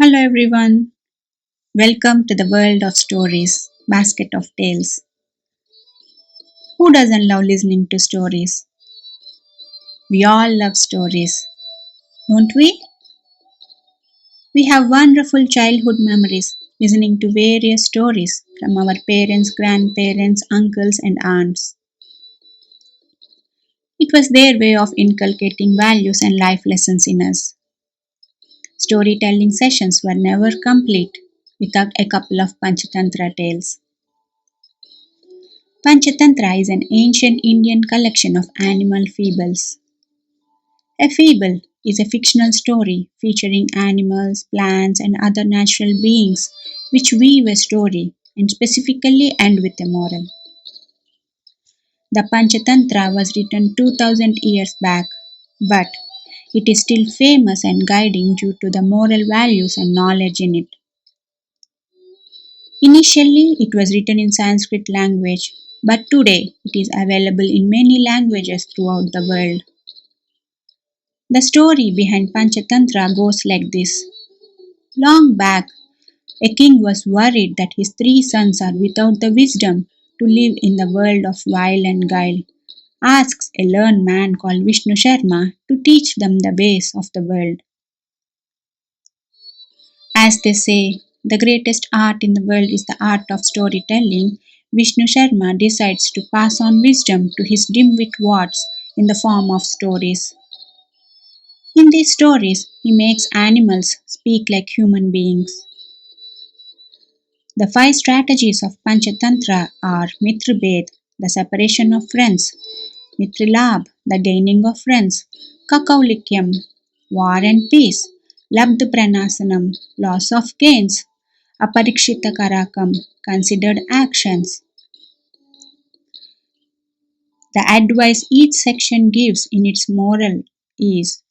Hello everyone, welcome to the world of stories, Basket of Tales. Who doesn't love listening to stories? We all love stories, don't we? We have wonderful childhood memories listening to various stories from our parents, grandparents, uncles, and aunts. It was their way of inculcating values and life lessons in us. Storytelling sessions were never complete without a couple of Panchatantra tales. Panchatantra is an ancient Indian collection of animal fables. A fable is a fictional story featuring animals, plants, and other natural beings which weave a story and specifically end with a moral. The Panchatantra was written 2000 years back, but it is still famous and guiding due to the moral values and knowledge in it. Initially, it was written in Sanskrit language, but today it is available in many languages throughout the world. The story behind Panchatantra goes like this. Long back, a king was worried that his three sons are without the wisdom to live in the world of wile and guile. Asks a learned man called Vishnu Sharma to teach them the ways of the world. As they say, the greatest art in the world is the art of storytelling. Vishnu Sharma decides to pass on wisdom to his dim-wit wards in the form of stories. In these stories, he makes animals speak like human beings. The five strategies of Panchatantra are Mitrabhed, the separation of friends, Mitrilabh, the gaining of friends, Kakaulikyam, war and peace, Labdhapranashanam, loss of gains, Aparikshitakarakam, considered actions. The advice each section gives in its moral is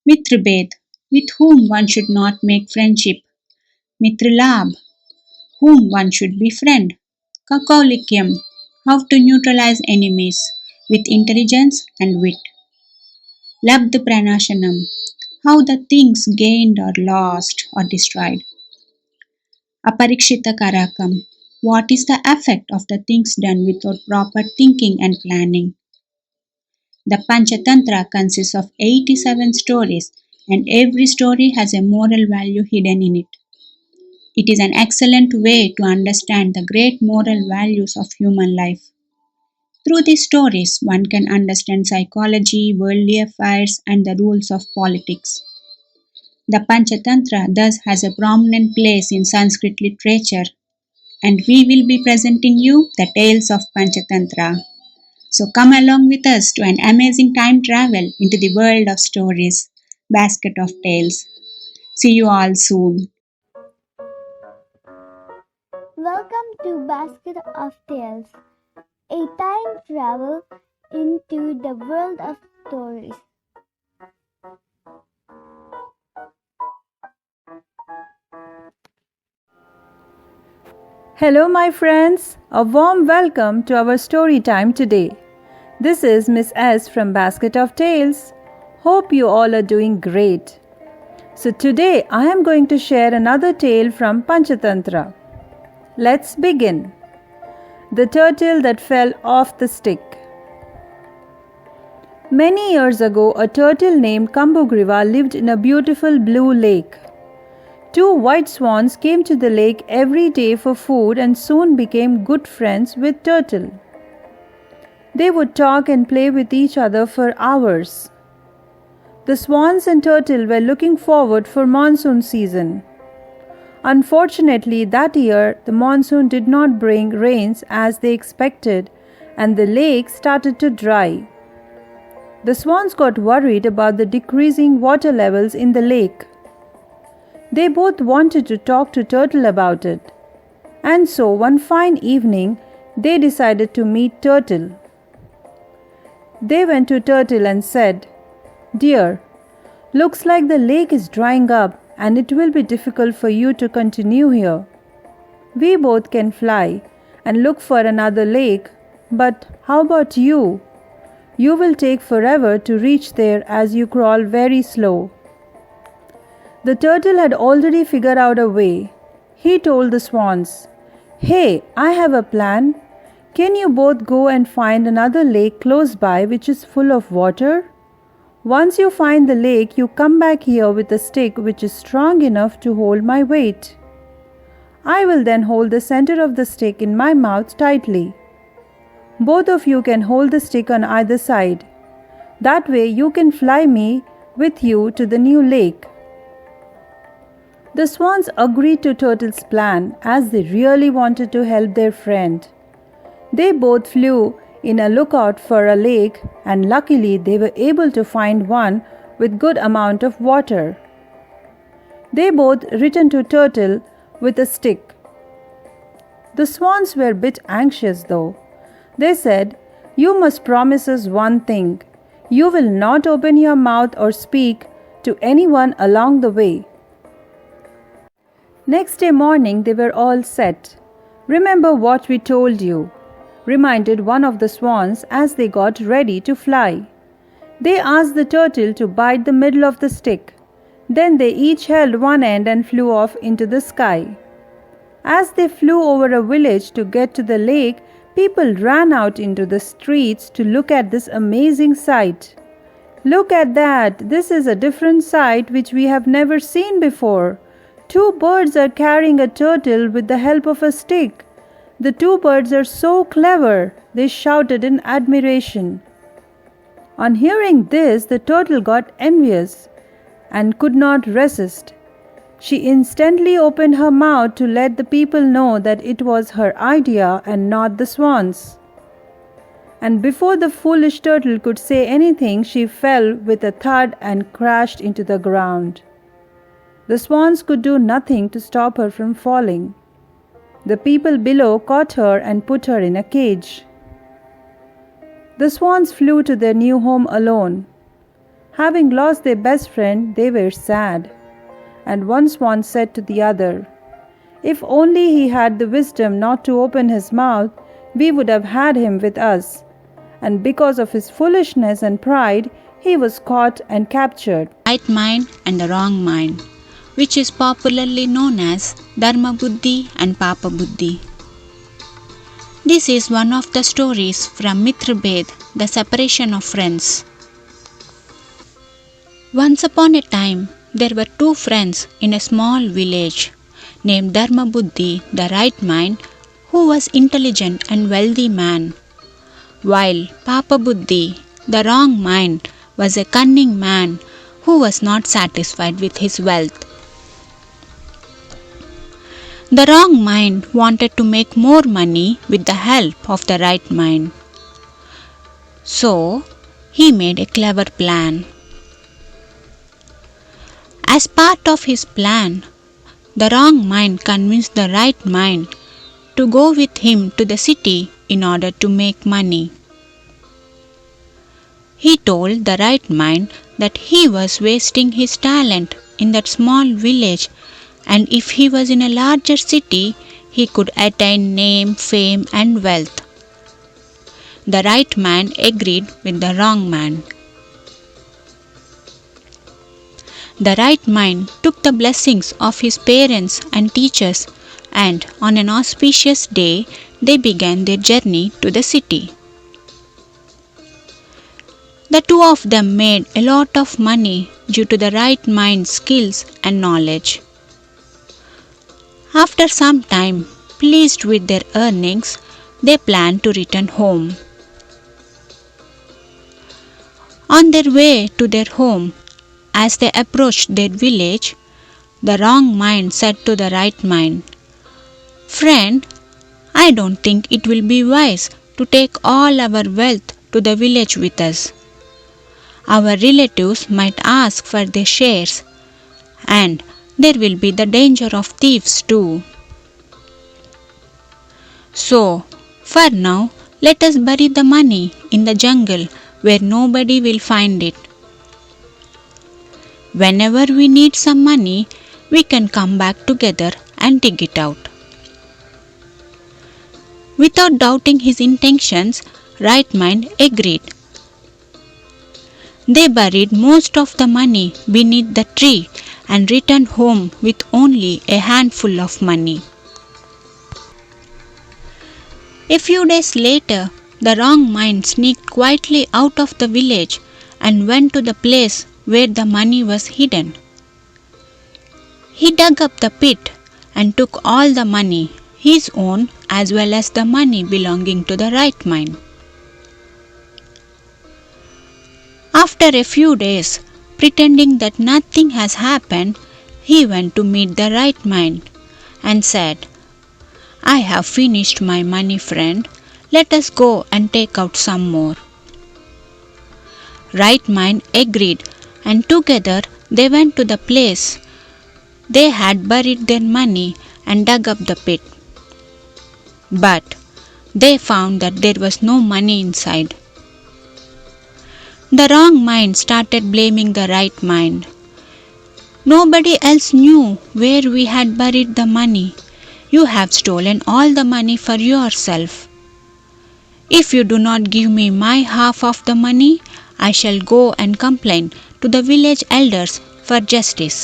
Mitrabhed, with whom one should not make friendship, Mitrilabh, whom one should befriend, Kakaulikyam, how to neutralize enemies with intelligence and wit, Labdhapranashanam, how the things gained or lost or destroyed, Aparikshitakarakam, what is the effect of the things done without proper thinking and planning. The Panchatantra consists of 87 stories and every story has a moral value hidden in it. It is an excellent way to understand the great moral values of human life. Through these stories, one can understand psychology, worldly affairs, and the rules of politics. The Panchatantra thus has a prominent place in Sanskrit literature, and we will be presenting you the tales of Panchatantra. So come along with us to an amazing time travel into the world of stories, Basket of Tales. See you all soon. Welcome to Basket of Tales, a time travel into the world of stories. Hello, my friends. A warm welcome to our story time today. This is Miss S from Basket of Tales. Hope you all are doing great. So today I am going to share another tale from Panchatantra. Let's begin. The turtle that fell off the stick. Many years ago, a turtle named Kambugriva lived in a beautiful blue lake. Two white swans came to the lake every day for food and soon became good friends with Turtle. They would talk and play with each other for hours. The swans and Turtle were looking forward for monsoon season. Unfortunately, that year the monsoon did not bring rains as they expected and the lake started to dry. The swans got worried about the decreasing water levels in the lake. They both wanted to talk to Turtle about it. And so one fine evening, they decided to meet Turtle. They went to Turtle and said, "Dear, looks like the lake is drying up and it will be difficult for you to continue here. We both can fly and look for another lake, but how about you? You will take forever to reach there as you crawl very slow." The turtle had already figured out a way. He told the swans, "Hey, I have a plan. Can you both go and find another lake close by which is full of water? Once you find the lake, you come back here with a stick which is strong enough to hold my weight. I will then hold the center of the stick in my mouth tightly. Both of you can hold the stick on either side. That way you can fly me with you to the new lake." The swans agreed to Turtle's plan as they really wanted to help their friend. They both flew in a lookout for a lake, and luckily they were able to find one with good amount of water. They both returned to Turtle with a stick. The swans were a bit anxious though. They said, "You must promise us one thing. You will not open your mouth or speak to anyone along the way." Next day morning they were all set. "Remember what we told you," reminded one of the swans as they got ready to fly. They asked the turtle to bite the middle of the stick. Then they each held one end and flew off into the sky. As they flew over a village to get to the lake, people ran out into the streets to look at this amazing sight. "Look at that! This is a different sight which we have never seen before. 2 birds are carrying a turtle with the help of a stick. The 2 birds are so clever," they shouted in admiration. On hearing this, the turtle got envious and could not resist. She instantly opened her mouth to let the people know that it was her idea and not the swans. And before the foolish turtle could say anything, she fell with a thud and crashed into the ground. The swans could do nothing to stop her from falling. The people below caught her and put her in a cage. The swans flew to their new home alone. Having lost their best friend, they were sad. And one swan said to the other, "If only he had the wisdom not to open his mouth, we would have had him with us." And because of his foolishness and pride, he was caught and captured. Right mind and the wrong mind, which is popularly known as Dharma Buddhi and Papa Buddhi. This is one of the stories from Mitra Bhed, the separation of friends. Once upon a time, there were 2 friends in a small village named Dharma Buddhi, the right mind, who was intelligent and wealthy man, while Papa Buddhi, the wrong mind, was a cunning man who was not satisfied with his wealth. The wrong mind wanted to make more money with the help of the right mind. So, he made a clever plan. As part of his plan, the wrong mind convinced the right mind to go with him to the city in order to make money. He told the right mind that he was wasting his talent in that small village, and if he was in a larger city, he could attain name, fame, and wealth. The right man agreed with the wrong man. The right mind took the blessings of his parents and teachers, and on an auspicious day, they began their journey to the city. The 2 of them made a lot of money due to the right mind's skills and knowledge. After some time, pleased with their earnings, they planned to return home. On their way to their home, as they approached their village, the wrong mind said to the right mind, "Friend, I don't think it will be wise to take all our wealth to the village with us. Our relatives might ask for their shares, and there will be the danger of thieves too. So, for now, let us bury the money in the jungle where nobody will find it. Whenever we need some money, we can come back together and dig it out." Without doubting his intentions, right mind agreed. They buried most of the money beneath the tree and returned home with only a handful of money. A few days later, the wrong mind sneaked quietly out of the village and went to the place where the money was hidden. He dug up the pit and took all the money, his own as well as the money belonging to the right mind. After a few days, pretending that nothing has happened, he went to meet the right mind and said, "I have finished my money, friend. Let us go and take out some more." Right mind agreed, and together they went to the place they had buried their money and dug up the pit. But they found that there was no money inside. The wrong mind started blaming the right mind. "Nobody else knew where we had buried the money. You have stolen all the money for yourself. If you do not give me my half of the money, I shall go and complain to the village elders for justice."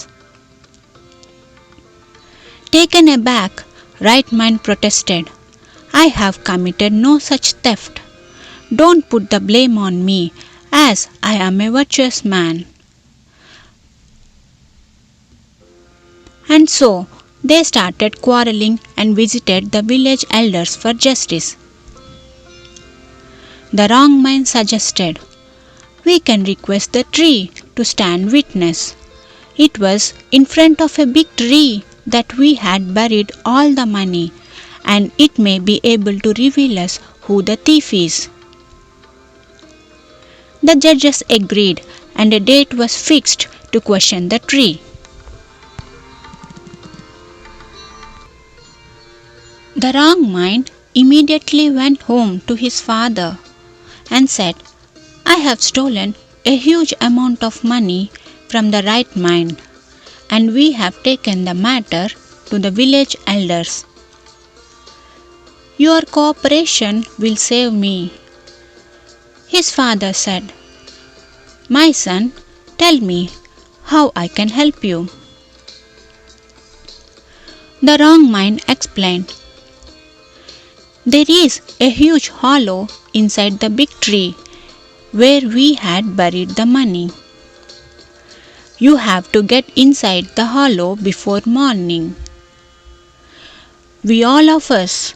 Taken aback, right mind protested, "I have committed no such theft. Don't put the blame on me, as I am a virtuous man." And so they started quarreling and visited the village elders for justice. The wrong mind suggested, "We can request the tree to stand witness. It was in front of a big tree that we had buried all the money, and it may be able to reveal us who the thief is." The judges agreed, and a date was fixed to question the tree. The wrong mind immediately went home to his father and said, "I have stolen a huge amount of money from the right mind, and we have taken the matter to the village elders. Your cooperation will save me." His father said, "My son, tell me how I can help you." The wrong mind explained, "There is a huge hollow inside the big tree where we had buried the money. You have to get inside the hollow before morning. We all of us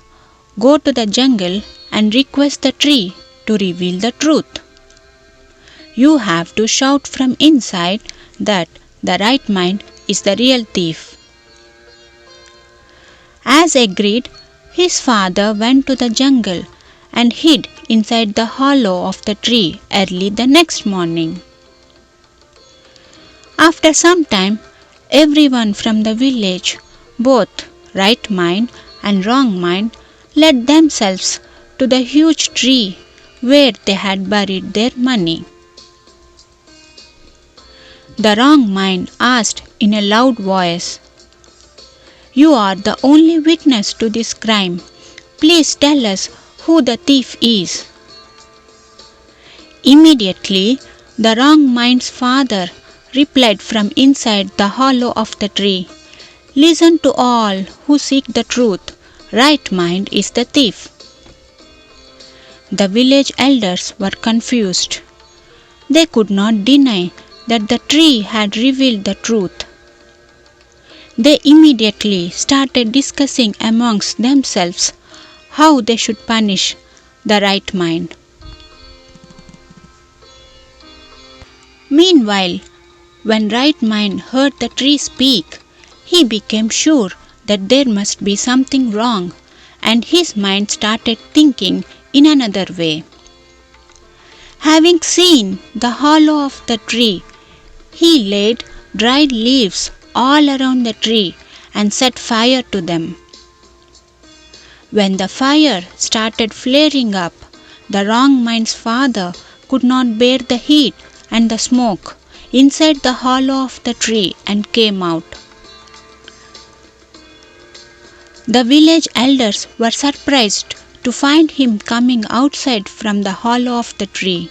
go to the jungle and request the tree to reveal the truth. You have to shout from inside that the right mind is the real thief." As agreed, his father went to the jungle and hid inside the hollow of the tree early the next morning. After some time, everyone from the village, both right mind and wrong mind, led themselves to the huge tree where they had buried their money. The wrong mind asked in a loud voice, "You are the only witness to this crime. Please tell us who the thief is." Immediately, the wrong mind's father replied from inside the hollow of the tree, "Listen to all who seek the truth. Right mind is the thief." The village elders were confused. They could not deny that the tree had revealed the truth. They immediately started discussing amongst themselves how they should punish the right mind. Meanwhile, when right mind heard the tree speak, he became sure that there must be something wrong, and his mind started thinking in another way. Having seen the hollow of the tree, he laid dried leaves all around the tree and set fire to them. When the fire started flaring up, the wrong mind's father could not bear the heat and the smoke inside the hollow of the tree and came out. The village elders were surprised to find him coming outside from the hollow of the tree.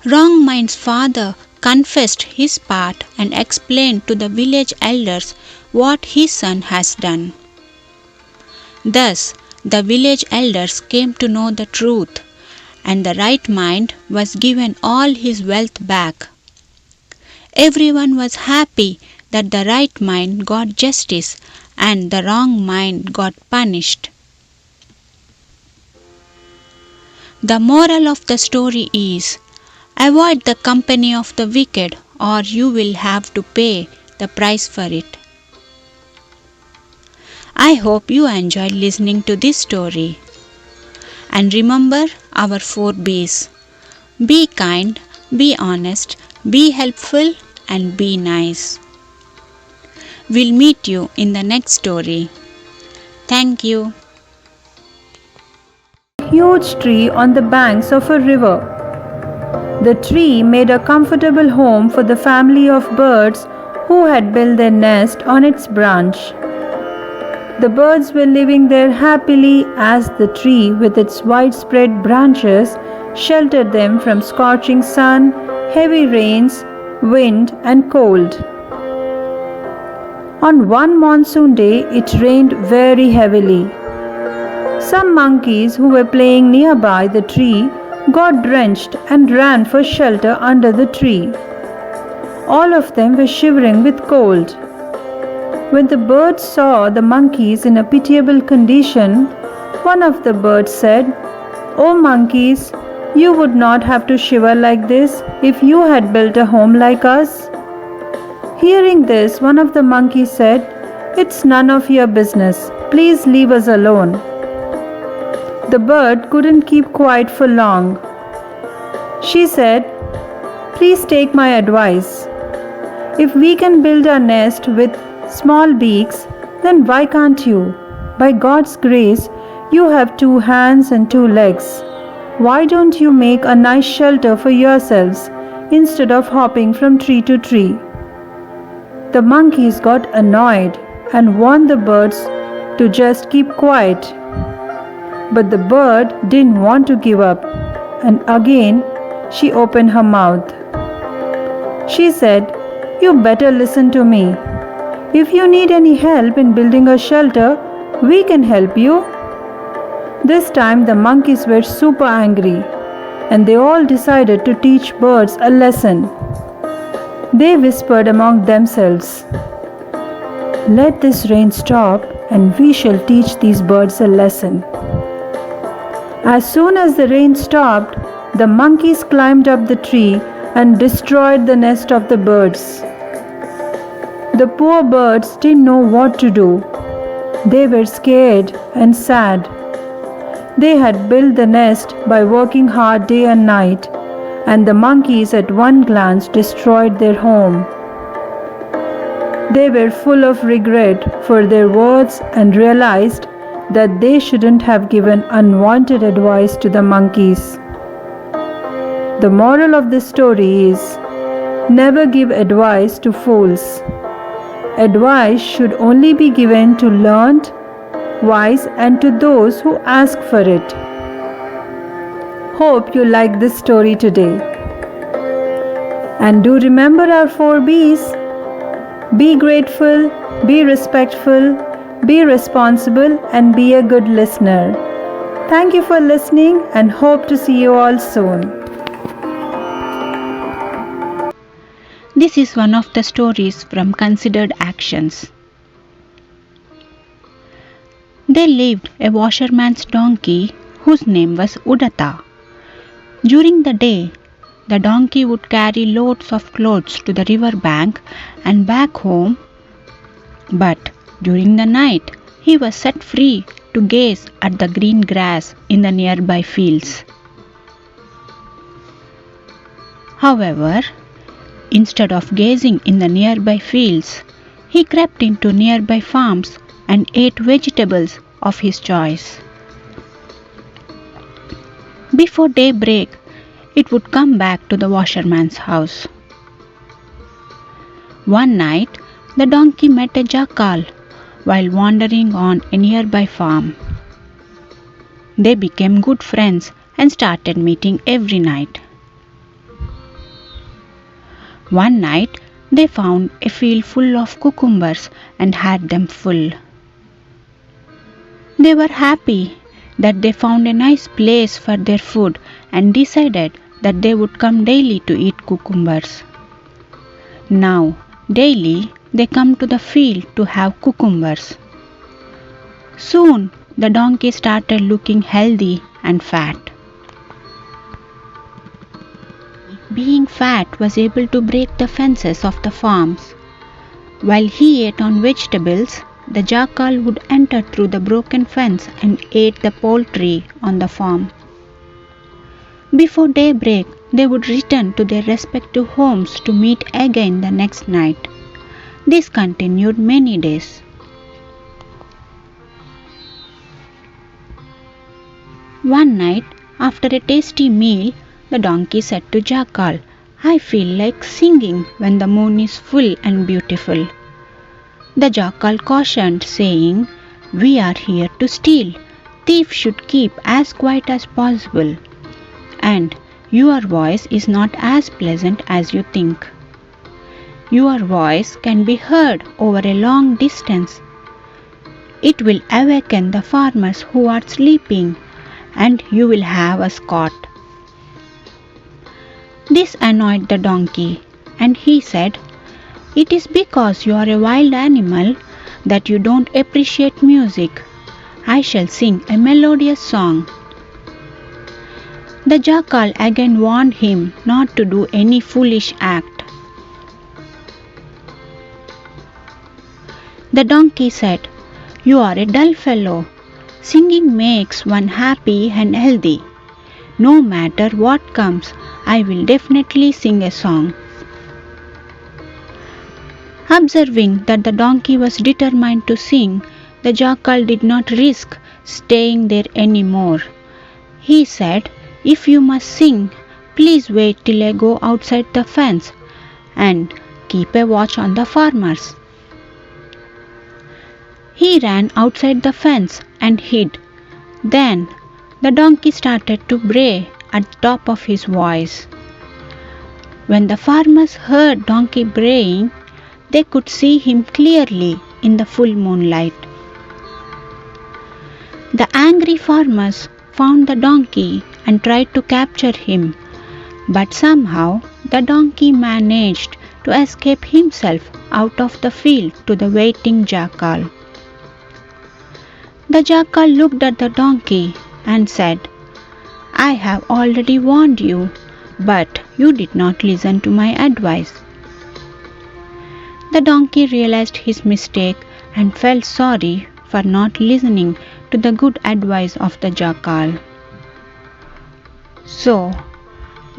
Wrong mind's father confessed his part and explained to the village elders what his son has done. Thus, the village elders came to know the truth, and the right mind was given all his wealth back. Everyone was happy that the right mind got justice and the wrong mind got punished. The moral of the story is, avoid the company of the wicked or you will have to pay the price for it. I hope you enjoyed listening to this story. And remember our 4 B's. Be kind, be honest, be helpful, and be nice. We'll meet you in the next story. Thank you. Huge tree on the banks of a river. The tree made a comfortable home for the family of birds who had built their nest on its branch. The birds were living there happily as the tree with its widespread branches sheltered them from scorching sun, heavy rains, wind and cold. On one monsoon day it rained very heavily. Some monkeys who were playing nearby the tree got drenched and ran for shelter under the tree. All of them were shivering with cold. When the birds saw the monkeys in a pitiable condition, one of the birds said, "Oh monkeys, you would not have to shiver like this if you had built a home like us." Hearing this, one of the monkeys said, "It's none of your business. Please leave us alone." The bird couldn't keep quiet for long. She said, "Please take my advice. If we can build our nest with small beaks, then why can't you? By God's grace, you have 2 hands and 2 legs. Why don't you make a nice shelter for yourselves instead of hopping from tree to tree?" The monkeys got annoyed and warned the birds to just keep quiet. But the bird didn't want to give up, and again she opened her mouth. She said, "You better listen to me. If you need any help in building a shelter, we can help you." This time the monkeys were super angry, and they all decided to teach birds a lesson. They whispered among themselves, "Let this rain stop and we shall teach these birds a lesson." As soon as the rain stopped, the monkeys climbed up the tree and destroyed the nest of the birds. The poor birds didn't know what to do. They were scared and sad. They had built the nest by working hard day and night, and the monkeys at one glance destroyed their home. They were full of regret for their words and realized that they shouldn't have given unwanted advice to the monkeys. The moral of this story is, never give advice to fools. Advice should only be given to learned, wise, and to those who ask for it. Hope you like this story today. And do remember our 4 B's. Be grateful, be respectful, be responsible, and be a good listener. Thank you for listening and hope to see you all soon. This is one of the stories from Considered Actions. There lived a washerman's donkey whose name was Udata. During the day, the donkey would carry loads of clothes to the river bank and back home, but during the night, he was set free to gaze at the green grass in the nearby fields. However, instead of gazing in the nearby fields, he crept into nearby farms and ate vegetables of his choice. Before daybreak, it would come back to the washerman's house. One night, the donkey met a jackal while wandering on a nearby farm. They became good friends and started meeting every night. One night they found a field full of cucumbers and had them full. They were happy that they found a nice place for their food and decided that they would come daily to eat cucumbers. Now, daily they come to the field to have cucumbers. Soon the donkey started looking healthy and fat. Being fat was able to break the fences of the farms. While he ate on vegetables, the jackal would enter through the broken fence and ate the poultry on the farm. Before daybreak, they would return to their respective homes to meet again the next night. This continued many days. One night, after a tasty meal, the donkey said to Jackal, "I feel like singing when the moon is full and beautiful." The jackal cautioned, saying, "We are here to steal. Thieves should keep as quiet as possible. And your voice is not as pleasant as you think. Your voice can be heard over a long distance. It will awaken the farmers who are sleeping, and you will have us caught." This annoyed the donkey, and he said, "It is because you are a wild animal that you don't appreciate music. I shall sing a melodious song." The jackal again warned him not to do any foolish act. The donkey said, "You are a dull fellow. Singing makes one happy and healthy. No matter what comes, I will definitely sing a song." Observing that the donkey was determined to sing, the jackal did not risk staying there any more. He said, "If you must sing, please wait till I go outside the fence and keep a watch on the farmers." He ran outside the fence and hid. Then the donkey started to bray at the top of his voice. When the farmers heard donkey braying, they could see him clearly in the full moonlight. The angry farmers found the donkey and tried to capture him, but somehow the donkey managed to escape himself out of the field to the waiting jackal. The jackal looked at the donkey and said, "I have already warned you, but you did not listen to my advice." The donkey realized his mistake and felt sorry for not listening to the good advice of the jackal. So,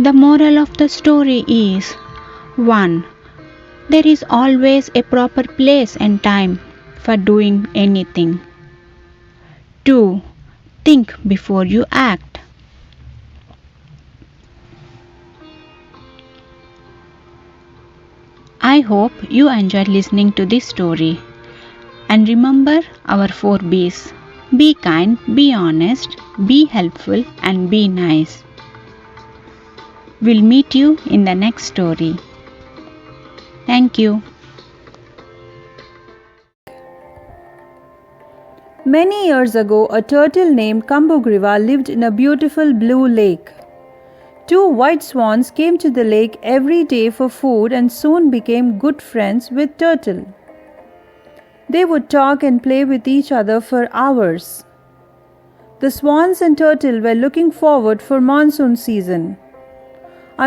the moral of the story is 1. There is always a proper place and time for doing anything. 2. Think before you act. I hope you enjoyed listening to this story. And remember our 4 B's. Be kind, be honest, be helpful, and be nice. We'll meet you in the next story. Thank you. Many years ago, a turtle named 𝐴𝐚𝐭𝐬𝐵𝐵 lived in a beautiful blue lake. 2 white swans came to the lake every day for food and soon became good friends with Turtle. They would talk and play with each other for hours. The swans and Turtle were looking forward for monsoon season.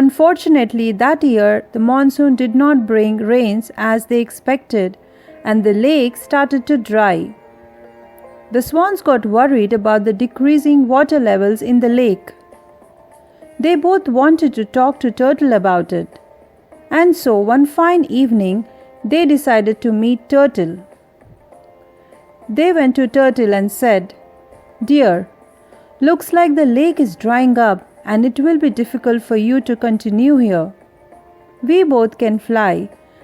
Unfortunately, that year the monsoon did not bring rains as they expected, and the lake started to dry. The swans got worried about the decreasing water levels in the lake. They both wanted to talk to Turtle about it, and so one fine evening they decided to meet Turtle. They went to Turtle and said, "Dear, looks like the lake is drying up and it will be difficult for you to continue here. We both can fly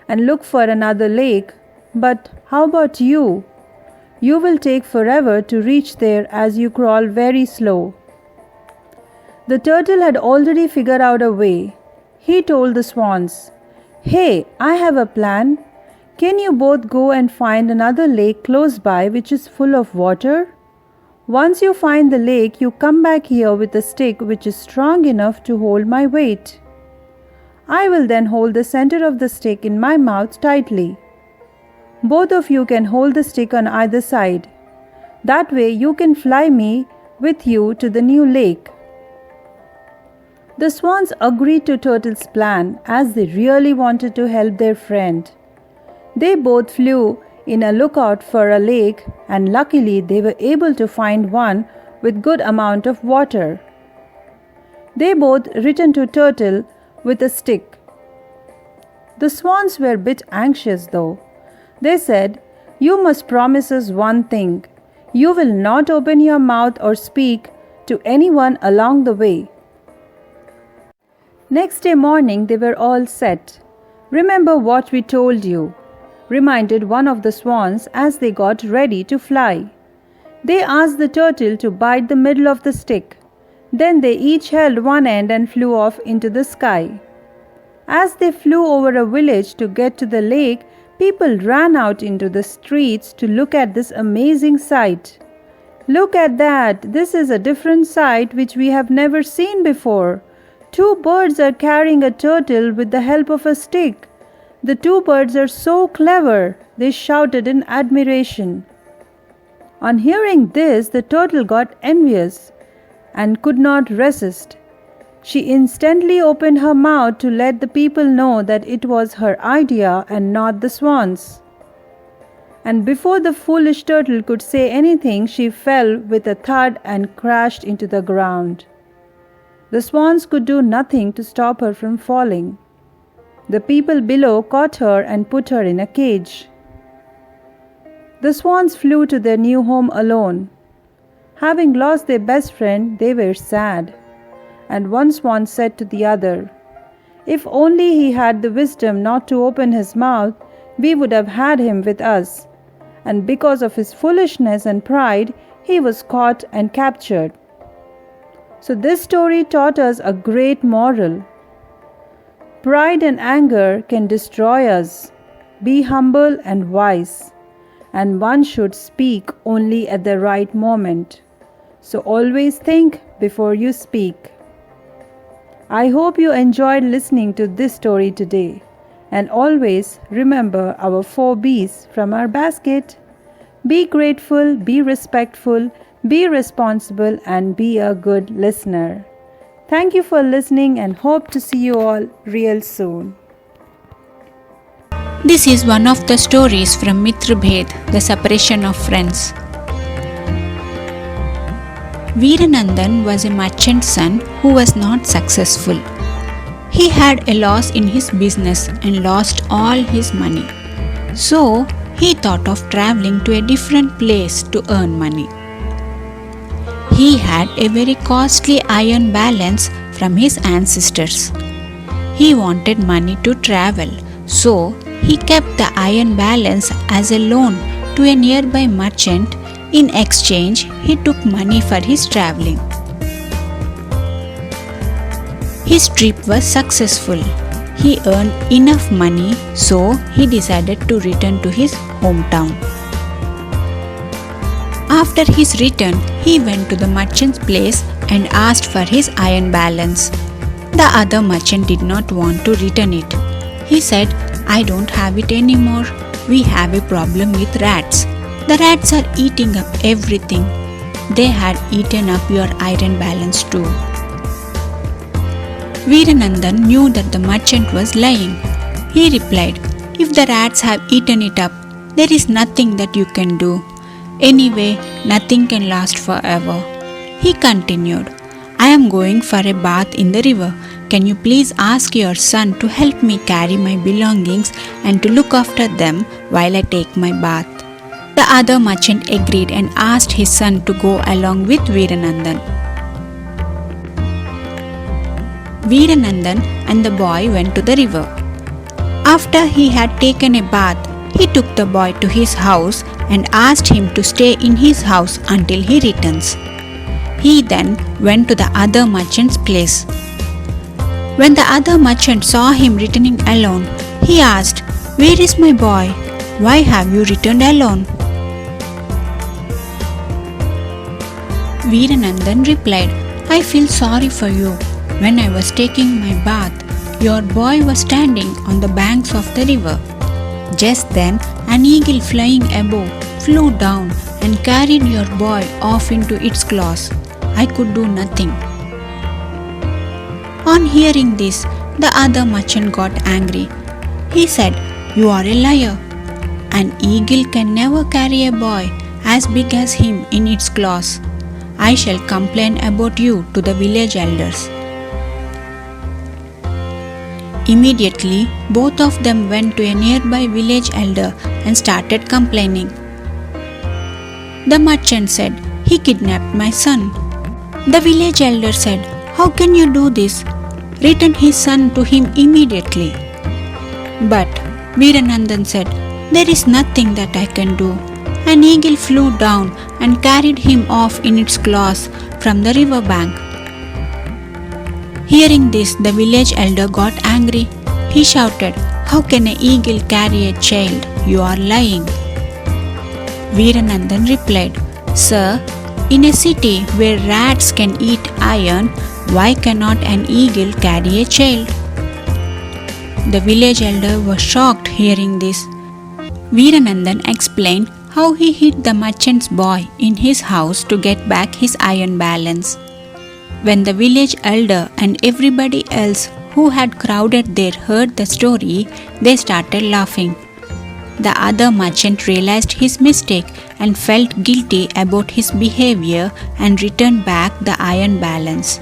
and look for another lake, but how about you? You will take forever to reach there as you crawl very slow." The turtle had already figured out a way. He told the swans, "Hey, I have a plan. Can you both go and find another lake close by which is full of water? Once you find the lake, you come back here with a stick which is strong enough to hold my weight. I will then hold the center of the stick in my mouth tightly. Both of you can hold the stick on either side. That way you can fly me with you to the new lake." The swans agreed to Turtle's plan as they really wanted to help their friend. They both flew in a lookout for a lake, and luckily they were able to find one with good amount of water. They both returned to Turtle with a stick. The swans were a bit anxious though. They said, "You must promise us one thing. You will not open your mouth or speak to anyone along the way." Next day morning they were all set. "Remember what we told you," reminded one of the swans as they got ready to fly. They asked the turtle to bite the middle of the stick. Then they each held one end and flew off into the sky. As they flew over a village to get to the lake, people ran out into the streets to look at this amazing sight. "Look at that! This is a different sight which we have never seen before. 2 birds are carrying a turtle with the help of a stick. The 2 birds are so clever," they shouted in admiration. On hearing this, the turtle got envious and could not resist. She instantly opened her mouth to let the people know that it was her idea and not the swans. And before the foolish turtle could say anything, she fell with a thud and crashed into the ground. The swans could do nothing to stop her from falling. The people below caught her and put her in a cage. The swans flew to their new home alone. Having lost their best friend, they were sad. And one swan said to the other, "If only he had the wisdom not to open his mouth, we would have had him with us." And because of his foolishness and pride, he was caught and captured. So this story taught us a great moral. Pride and anger can destroy us. Be humble and wise, and one should speak only at the right moment. So always think before you speak. I hope you enjoyed listening to this story today, and always remember our 4 B's from our basket. Be grateful, be respectful, be responsible, and be a good listener. Thank you for listening and hope to see you all real soon. This is one of the stories from Mitra Bhed, the separation of friends. Veeranandan was a merchant's son who was not successful. He had a loss in his business and lost all his money. So he thought of traveling to a different place to earn money. He had a very costly iron balance from his ancestors. He wanted money to travel, so he kept the iron balance as a loan to a nearby merchant. In exchange, he took money for his traveling. His trip was successful. He earned enough money, so he decided to return to his hometown. After his return, he went to the merchant's place and asked for his iron balance. The other merchant did not want to return it. He said, "I don't have it anymore. We have a problem with rats. The rats are eating up everything. They had eaten up your iron balance too." Veeranandan knew that the merchant was lying. He replied, "If the rats have eaten it up, there is nothing that you can do. Anyway, nothing can last forever." He continued, "I am going for a bath in the river. Can you please ask your son to help me carry my belongings and to look after them while I take my bath?" The other merchant agreed and asked his son to go along with Veeranandan. Veeranandan and the boy went to the river. After he had taken a bath, he took the boy to his house and asked him to stay in his house until he returns. He then went to the other merchant's place. When the other merchant saw him returning alone, He asked, "Where is my boy? Why have you returned alone?" Veeranandan replied, "I feel sorry for you. When I was taking my bath, your boy was standing on the banks of the river. Just then, an eagle flying above flew down and carried your boy off into its claws. I could do nothing." On hearing this, the other merchant got angry. He said, "You are a liar. An eagle can never carry a boy as big as him in its claws. I shall complain about you to the village elders." Immediately, both of them went to a nearby village elder and started complaining. The merchant said, "He kidnapped my son." The village elder said, "How can you do this? Return his son to him immediately." But Veeranandan said, "There is nothing that I can do. An eagle flew down and carried him off in its claws from the river bank." Hearing this, the village elder got angry. He shouted, "How can an eagle carry a child? You are lying." Veeranandan replied, "Sir, in a city where rats can eat iron, why cannot an eagle carry a child?" The village elder was shocked hearing this. Veeranandan explained how he hid the merchant's boy in his house to get back his iron balance. When the village elder and everybody else who had crowded there heard the story, they started laughing. The other merchant realized his mistake and felt guilty about his behavior and returned back the iron balance.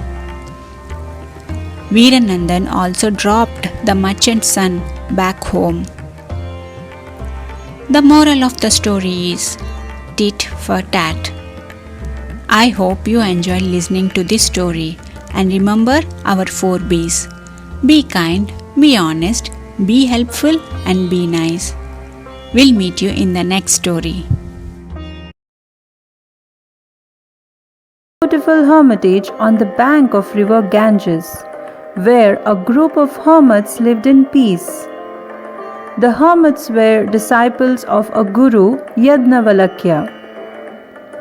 Veeranandan also dropped the merchant's son back home. The moral of the story is tit for tat. I hope you enjoyed listening to this story and remember our 4 B's. Be kind, be honest, be helpful and be nice. We'll meet you in the next story. Beautiful hermitage on the bank of river Ganges, where a group of hermits lived in peace. The hermits were disciples of a guru, Yajnavalakya,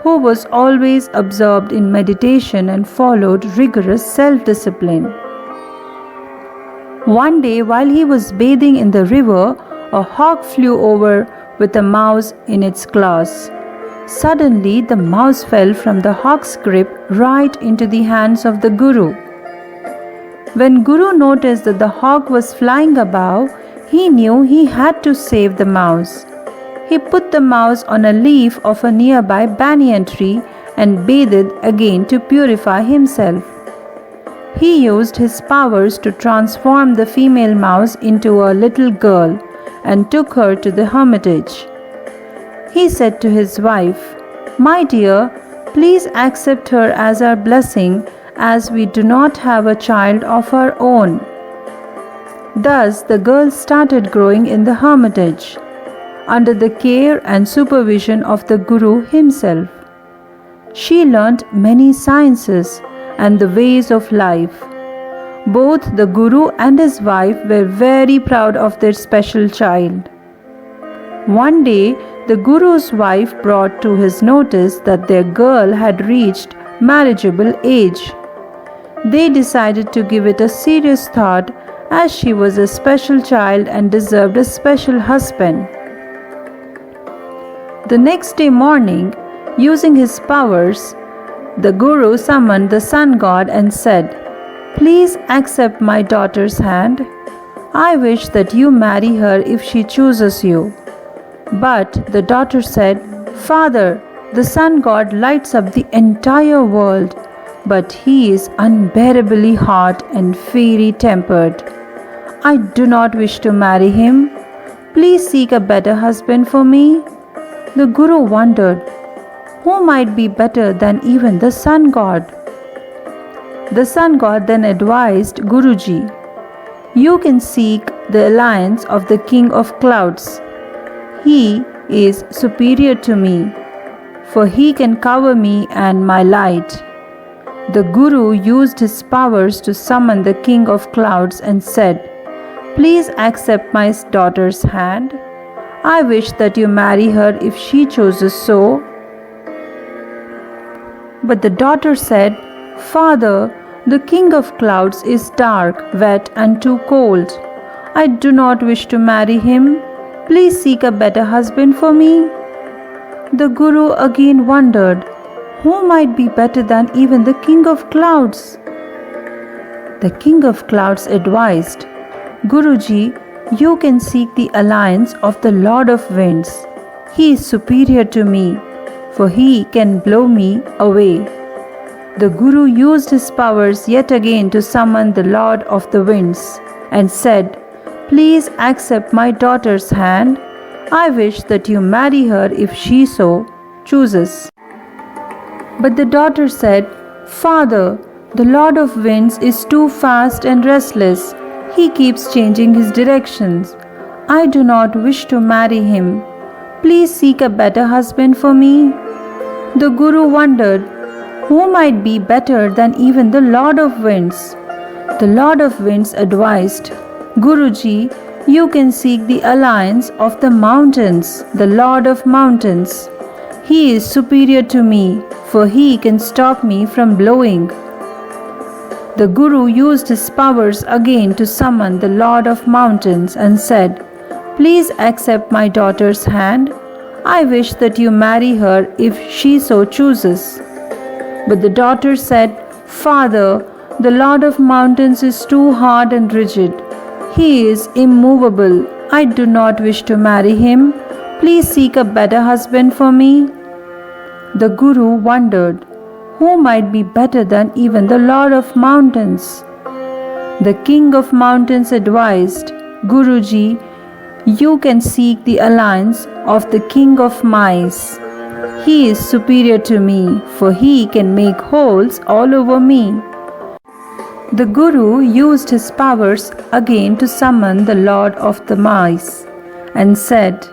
who was always absorbed in meditation and followed rigorous self-discipline. One day, while he was bathing in the river, a hawk flew over with a mouse in its claws. Suddenly, the mouse fell from the hawk's grip right into the hands of the guru. When Guru noticed that the hawk was flying above, he knew he had to save the mouse. He put the mouse on a leaf of a nearby banyan tree and bathed again to purify himself. He used his powers to transform the female mouse into a little girl and took her to the hermitage. He said to his wife, "My dear, please accept her as our blessing, as we do not have a child of our own." Thus, the girl started growing in the hermitage, under the care and supervision of the Guru himself. She learnt many sciences and the ways of life. Both the Guru and his wife were very proud of their special child. One day, the Guru's wife brought to his notice that their girl had reached marriageable age. They decided to give it a serious thought, as she was a special child and deserved a special husband. The next day morning, using his powers, the Guru summoned the sun god and said, "Please accept my daughter's hand. I wish that you marry her if she chooses you." But the daughter said, "Father, the sun god lights up the entire world, but he is unbearably hot and fiery-tempered. I do not wish to marry him. Please seek a better husband for me." The Guru wondered, who might be better than even the sun god? The sun god then advised Guruji, "You can seek the alliance of the king of clouds. He is superior to me, for he can cover me and my light." The Guru used his powers to summon the king of clouds and said, please accept my daughter's hand. I wish that you marry her if she chooses so. But the daughter said, Father, the king of clouds is dark, wet, and too cold. I do not wish to marry him. Please seek a better husband for me. The Guru again wondered, who might be better than even the king of clouds? The king of clouds advised, Guruji, you can seek the alliance of the Lord of Winds. He is superior to me, for he can blow me away. The Guru used his powers yet again to summon the Lord of the Winds and said, Please accept my daughter's hand. I wish that you marry her if she so chooses. But the daughter said, Father, the Lord of Winds is too fast and restless. He keeps changing his directions. I do not wish to marry him. Please seek a better husband for me. The Guru wondered, who might be better than even the Lord of Winds? The Lord of Winds advised, Guruji, you can seek the alliance of the mountains, the Lord of Mountains. He is superior to me, for he can stop me from blowing. The Guru used his powers again to summon the Lord of Mountains and said, Please accept my daughter's hand. I wish that you marry her if she so chooses. But the daughter said, Father, the Lord of Mountains is too hard and rigid. He is immovable. I do not wish to marry him. Please seek a better husband for me. The Guru wondered, who might be better than even the Lord of Mountains? The King of Mountains advised, Guruji, you can seek the alliance of the King of Mice. He is superior to me, for he can make holes all over me. The Guru used his powers again to summon the Lord of the Mice and said,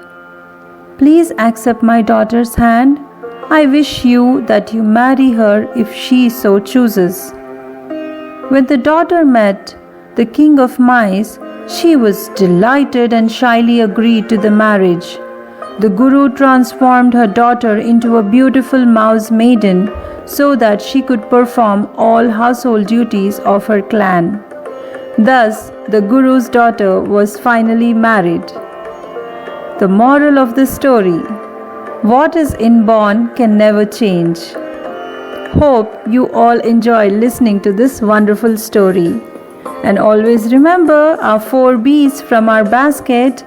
Please accept my daughter's hand. I wish you that you marry her if she so chooses. When the daughter met the King of Mice, she was delighted and shyly agreed to the marriage. The Guru transformed her daughter into a beautiful mouse maiden so that she could perform all household duties of her clan. Thus, the Guru's daughter was finally married. The moral of the story: what is inborn can never change. Hope you all enjoy listening to this wonderful story. And always remember our 4 B's from our basket.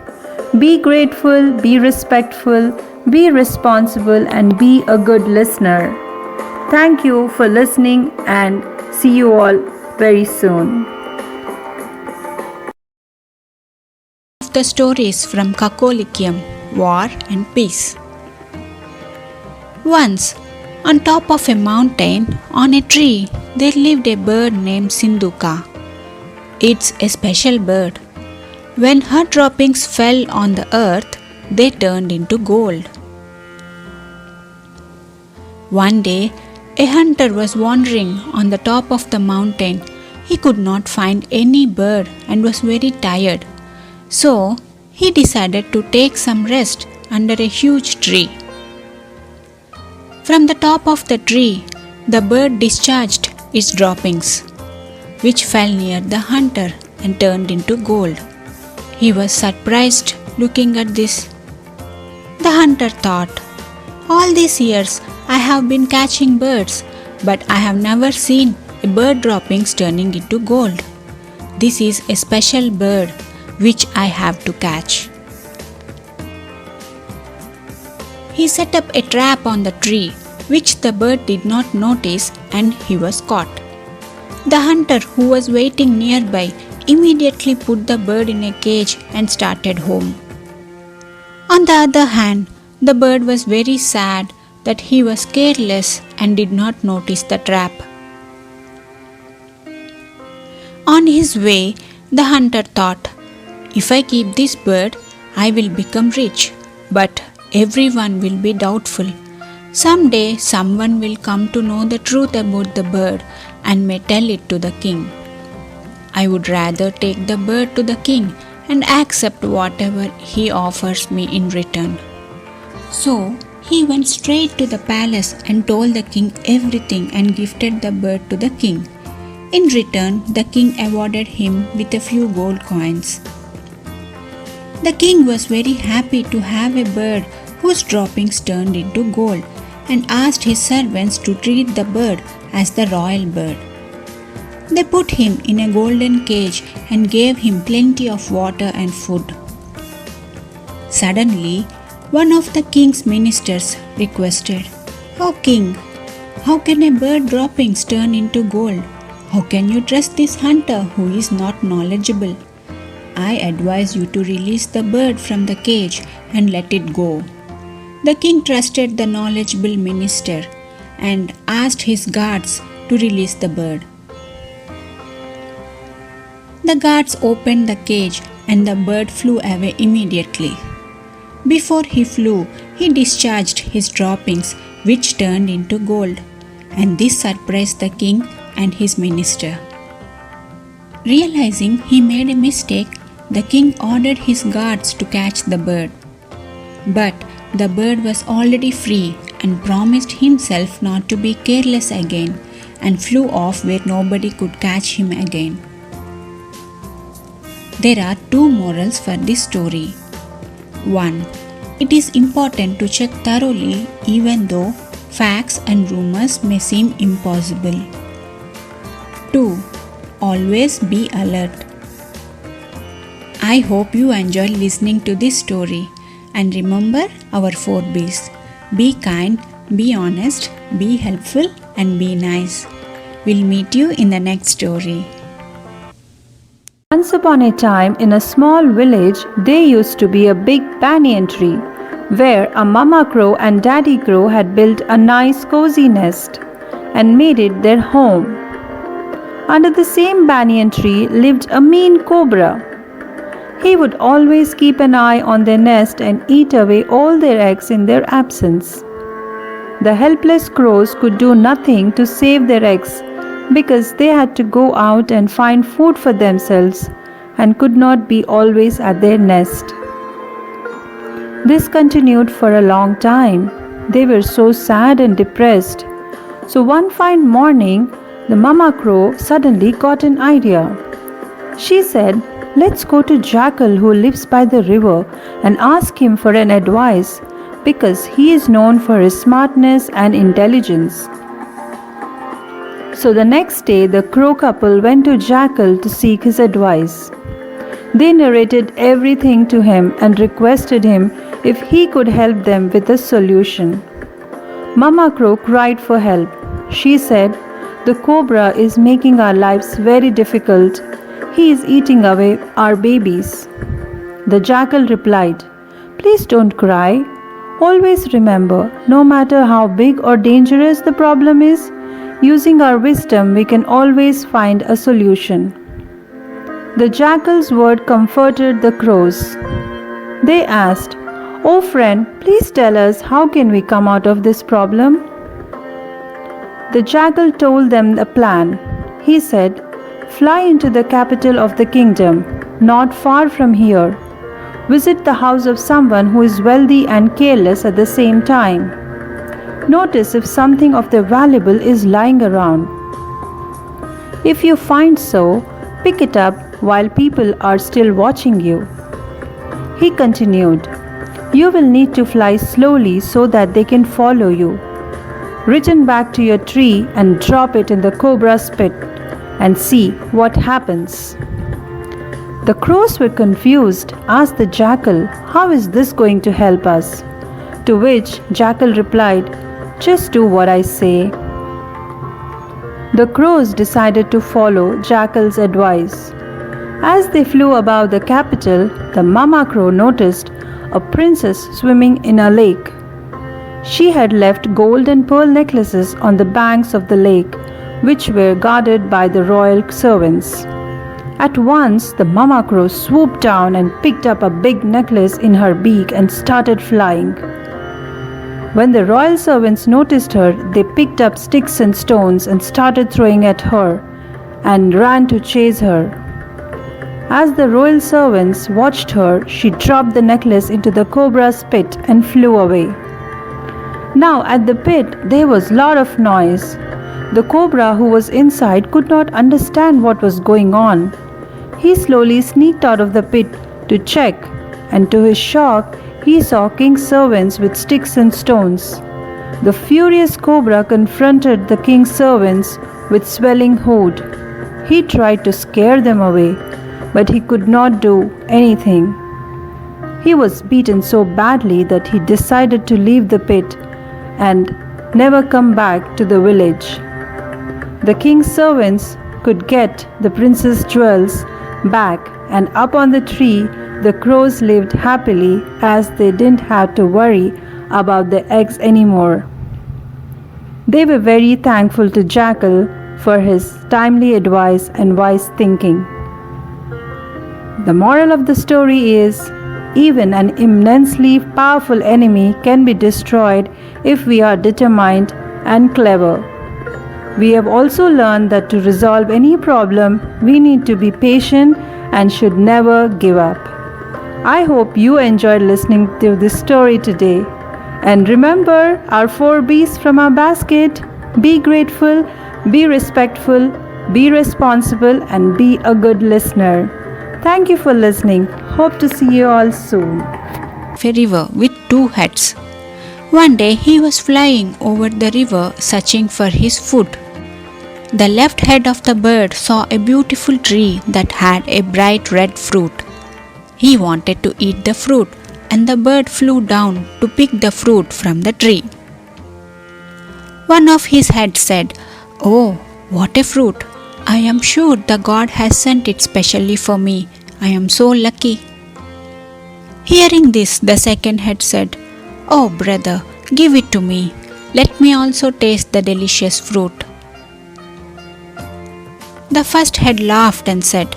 Be grateful, be respectful, be responsible, and be a good listener. Thank you for listening and see you all very soon. The stories from �𝐭𝐬𝐚𝐭𝐬𝐆𝐫𝐨𝐮𝐩, War and Peace. Once, on top of a mountain, on a tree, there lived a bird named Sindhuka. It's a special bird. When her droppings fell on the earth, they turned into gold. One day, a hunter was wandering on the top of the mountain. He could not find any bird and was very tired. So, he decided to take some rest under a huge tree. From the top of the tree, the bird discharged its droppings, which fell near the hunter and turned into gold. He was surprised looking at this. The hunter thought, all these years I have been catching birds, but I have never seen a bird droppings turning into gold. This is a special bird which I have to catch. He set up a trap on the tree, which the bird did not notice, and he was caught. The hunter, who was waiting nearby, immediately put the bird in a cage and started home. On the other hand, the bird was very sad that he was careless and did not notice the trap. On his way, the hunter thought, if I keep this bird, I will become rich, but everyone will be doubtful. Someday, someone will come to know the truth about the bird and may tell it to the king. I would rather take the bird to the king and accept whatever he offers me in return." So he went straight to the palace and told the king everything and gifted the bird to the king. In return, the king awarded him with a few gold coins. The king was very happy to have a bird whose droppings turned into gold and asked his servants to treat the bird as the royal bird. They put him in a golden cage and gave him plenty of water and food. Suddenly, one of the king's ministers requested, "Oh king, how can a bird droppings turn into gold? How can you trust this hunter who is not knowledgeable? I advise you to release the bird from the cage and let it go." The king trusted the knowledgeable minister and asked his guards to release the bird. The guards opened the cage and the bird flew away immediately. Before he flew, he discharged his droppings, which turned into gold, and this surprised the king and his minister. Realizing he made a mistake, the king ordered his guards to catch the bird. But the bird was already free and promised himself not to be careless again and flew off where nobody could catch him again. There are two morals for this story. 1. It is important to check thoroughly even though facts and rumors may seem impossible. 2. Always be alert. I hope you enjoyed listening to this story, and remember our 4 B's. Be kind, be honest, be helpful, and be nice. We'll meet you in the next story. Once upon a time, in a small village, there used to be a big banyan tree where a mama crow and daddy crow had built a nice cozy nest and made it their home. Under the same banyan tree lived a mean cobra. He would always keep an eye on their nest and eat away all their eggs in their absence. The helpless crows could do nothing to save their eggs because they had to go out and find food for themselves and could not be always at their nest. This continued for a long time. They were so sad and depressed. So one fine morning, the mama crow suddenly got an idea. She said, "Let's go to Jackal who lives by the river and ask him for an advice because he is known for his smartness and intelligence." So the next day, the crow couple went to Jackal to seek his advice. They narrated everything to him and requested him if he could help them with a solution. Mama Crow cried for help. She said, "The cobra is making our lives very difficult. He is eating away our babies." The jackal replied, "Please don't cry. Always remember, no matter how big or dangerous the problem is, using our wisdom we can always find a solution." The jackal's word comforted the crows. They asked, "Oh friend, please tell us how can we come out of this problem?" The jackal told them a plan. He said, "Fly into the capital of the kingdom, not far from here. Visit the house of someone who is wealthy and careless at the same time. Notice if something of the valuable is lying around. If you find so, pick it up while people are still watching you." He continued, "You will need to fly slowly so that they can follow you. Return back to your tree and drop it in the cobra's pit and see what happens." The crows were confused, asked the jackal, "How is this going to help us?" To which Jackal replied, "Just do what I say." The crows decided to follow Jackal's advice. As they flew above the capital, the mama crow noticed a princess swimming in a lake. She had left gold and pearl necklaces on the banks of the lake, which were guarded by the royal servants. At once, the mama crow swooped down and picked up a big necklace in her beak and started flying. When the royal servants noticed her, they picked up sticks and stones and started throwing at her. and ran to chase her. As the royal servants watched her, she dropped the necklace into the cobra's pit and flew away. Now at the pit there was lot of noise. The cobra who was inside could not understand what was going on. He slowly sneaked out of the pit to check, and to his shock, he saw king's servants with sticks and stones. The furious cobra confronted the king's servants with swelling hood. He tried to scare them away, but he could not do anything. He was beaten so badly that he decided to leave the pit and never come back to the village. The king's servants could get the prince's jewels back, and up on the tree the crows lived happily as they didn't have to worry about the eggs anymore. They were very thankful to Jackal for his timely advice and wise thinking. The moral of the story is, even an immensely powerful enemy can be destroyed if we are determined and clever. We have also learned that to resolve any problem, we need to be patient and should never give up. I hope you enjoyed listening to this story today. And remember our 4 B's from our basket: be grateful, be respectful, be responsible, and be a good listener. Thank you for listening. Hope to see you all soon. A river with 2 heads. One day he was flying over the river searching for his food. The left head of the bird saw a beautiful tree that had a bright red fruit. He wanted to eat the fruit, and the bird flew down to pick the fruit from the tree. One of his heads said, "Oh, what a fruit! I am sure the God has sent it specially for me. I am so lucky." Hearing this, the second head said, "Oh, brother, give it to me. Let me also taste the delicious fruit." The first head laughed and said,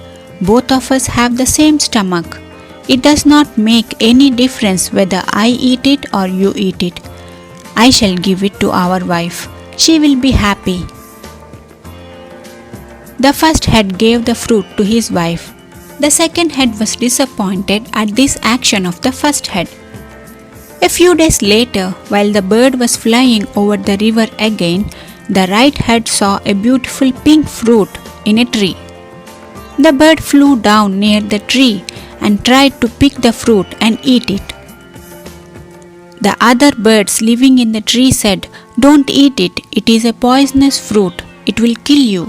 "Both of us have the same stomach. It does not make any difference whether I eat it or you eat it. I shall give it to our wife. She will be happy." The first head gave the fruit to his wife. The second head was disappointed at this action of the first head. A few days later, while the bird was flying over the river again, the right head saw a beautiful pink fruit in a tree. The bird flew down near the tree and tried to pick the fruit and eat it. The other birds living in the tree said, "Don't eat it. It is a poisonous fruit. It will kill you."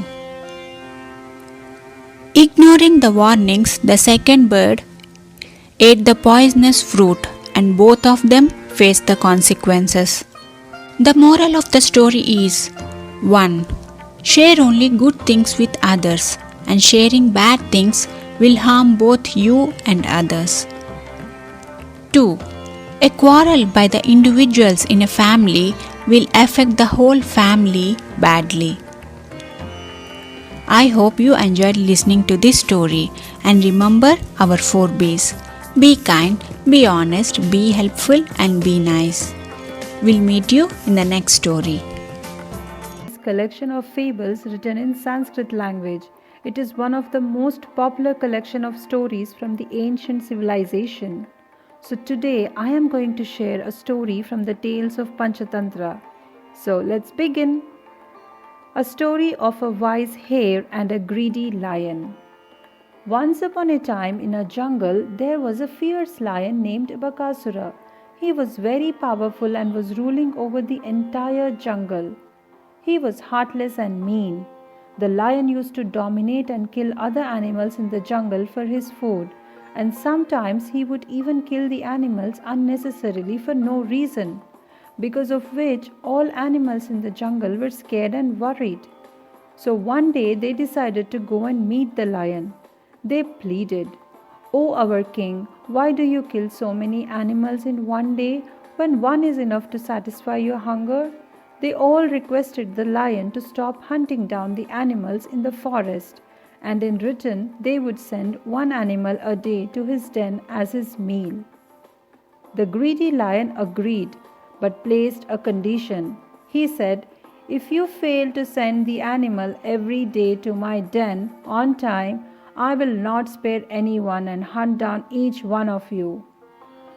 Ignoring the warnings, the second bird ate the poisonous fruit, and both of them faced the consequences. The moral of the story is: 1. Share only good things with others, and sharing bad things will harm both you and others. 2. A quarrel by the individuals in a family will affect the whole family badly. I hope you enjoyed listening to this story, and remember our 4 B's. Be kind, be honest, be helpful, and be nice. We'll meet you in the next story. This collection of fables written in Sanskrit language. It is one of the most popular collection of stories from the ancient civilization. So today I am going to share a story from the tales of Panchatantra. So let's begin. A story of a wise hare and a greedy lion. Once upon a time in a jungle there was a fierce lion named Bakasura. He was very powerful and was ruling over the entire jungle. He was heartless and mean. The lion used to dominate and kill other animals in the jungle for his food, and sometimes he would even kill the animals unnecessarily for no reason, because of which all animals in the jungle were scared and worried. So one day they decided to go and meet the lion. They pleaded, "Oh, our king, why do you kill so many animals in one day when one is enough to satisfy your hunger?" They all requested the lion to stop hunting down the animals in the forest, and in return they would send one animal a day to his den as his meal. The greedy lion agreed, but placed a condition. He said, If you fail to send the animal every day to my den on time, I will not spare anyone and hunt down each one of you."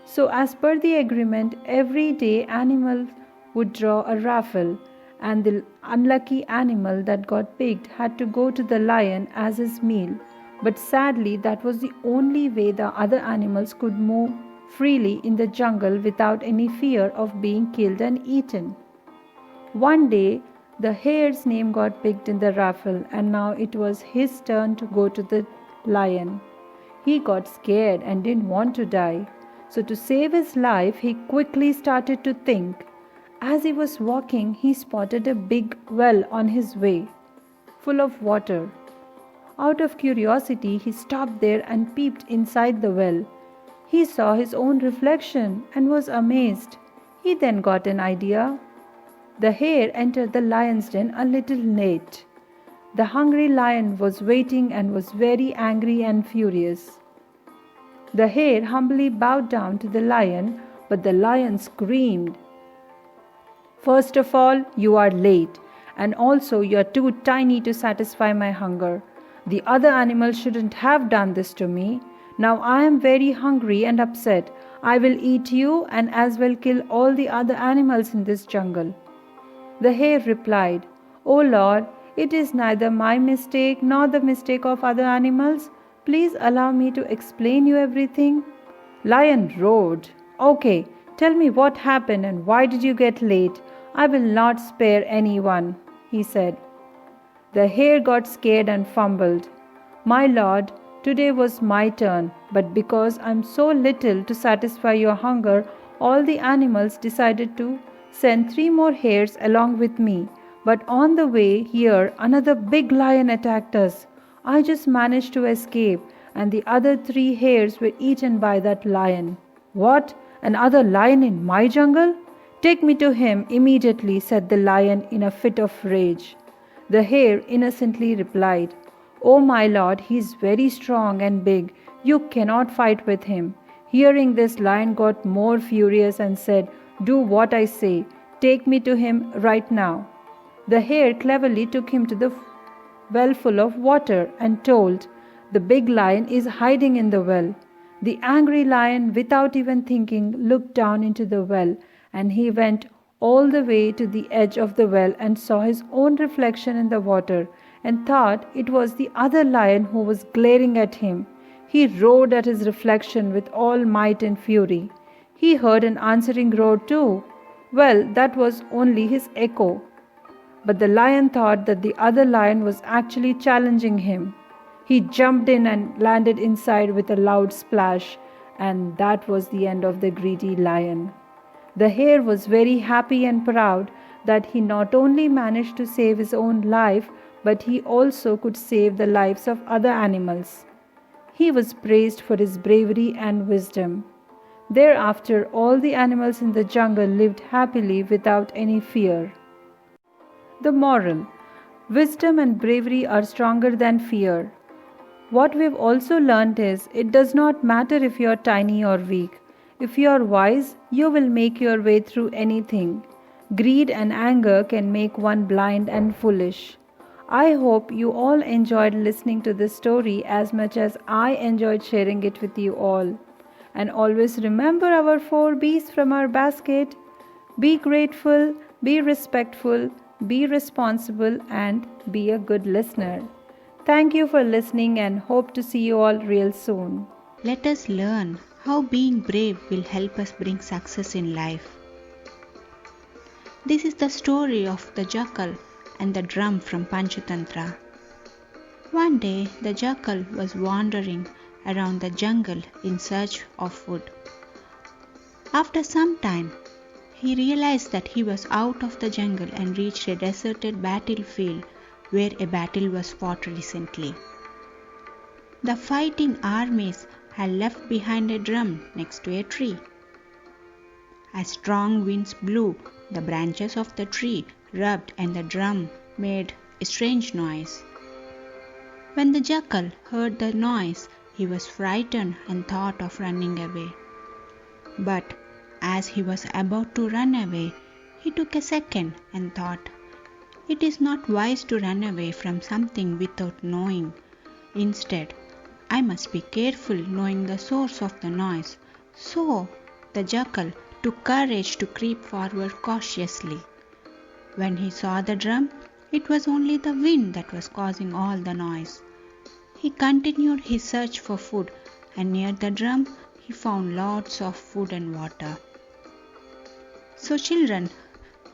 So as per the agreement, every day animals would draw a raffle, and the unlucky animal that got picked had to go to the lion as his meal. But sadly, that was the only way the other animals could move freely in the jungle without any fear of being killed and eaten. One day, the hare's name got picked in the raffle, and now it was his turn to go to the lion. He got scared and didn't want to die. So to save his life, he quickly started to think. As he was walking, he spotted a big well on his way, full of water. Out of curiosity, he stopped there and peeped inside the well. He saw his own reflection and was amazed. He then got an idea. The hare entered the lion's den a little late. The hungry lion was waiting and was very angry and furious. The hare humbly bowed down to the lion, but the lion screamed, "First of all, you are late, and also you are too tiny to satisfy my hunger. The other animals shouldn't have done this to me. Now I am very hungry and upset. I will eat you and as well kill all the other animals in this jungle." The hare replied, "O Lord, it is neither my mistake nor the mistake of other animals. Please allow me to explain you everything." Lion roared, "Okay, tell me what happened and why did you get late? I will not spare anyone," he said. The hare got scared and fumbled. "My lord, today was my turn, but because I'm so little to satisfy your hunger, all the animals decided to send 3 more hares along with me. But on the way here, another big lion attacked us. I just managed to escape, and the other 3 hares were eaten by that lion." "What? Another lion in my jungle? Take me to him immediately," said the lion in a fit of rage. The hare innocently replied, "Oh my lord, he is very strong and big. You cannot fight with him." Hearing this, lion got more furious and said, "Do what I say. Take me to him right now." The hare cleverly took him to the well full of water and told, "The big lion is hiding in the well." The angry lion, without even thinking, looked down into the well, and he went all the way to the edge of the well and saw his own reflection in the water and thought it was the other lion who was glaring at him. He roared at his reflection with all might and fury. He heard an answering roar too. Well, that was only his echo. But the lion thought that the other lion was actually challenging him. He jumped in and landed inside with a loud splash, and that was the end of the greedy lion. The hare was very happy and proud that he not only managed to save his own life, but he also could save the lives of other animals. He was praised for his bravery and wisdom. Thereafter, all the animals in the jungle lived happily without any fear. The moral: wisdom and bravery are stronger than fear. What we've also learned is it does not matter if you are tiny or weak. If you are wise, you will make your way through anything. Greed and anger can make one blind and foolish. I hope you all enjoyed listening to this story as much as I enjoyed sharing it with you all. And always remember our 4 B's from our basket. Be grateful, be respectful, be responsible, and be a good listener. Thank you for listening and hope to see you all real soon. Let us learn how being brave will help us bring success in life. This is the story of the jackal and the drum from Panchatantra. One day, the jackal was wandering around the jungle in search of food. After some time, he realized that he was out of the jungle and reached a deserted battlefield where a battle was fought recently. The fighting armies had left behind a drum next to a tree. As strong winds blew, the branches of the tree rubbed and the drum made a strange noise. When the jackal heard the noise, he was frightened and thought of running away. But as he was about to run away, he took a second and thought, It is not wise to run away from something without knowing. Instead, I must be careful knowing the source of the noise. So, the jackal took courage to creep forward cautiously. When he saw the drum, it was only the wind that was causing all the noise. He continued his search for food, and near the drum he found lots of food and water. So children,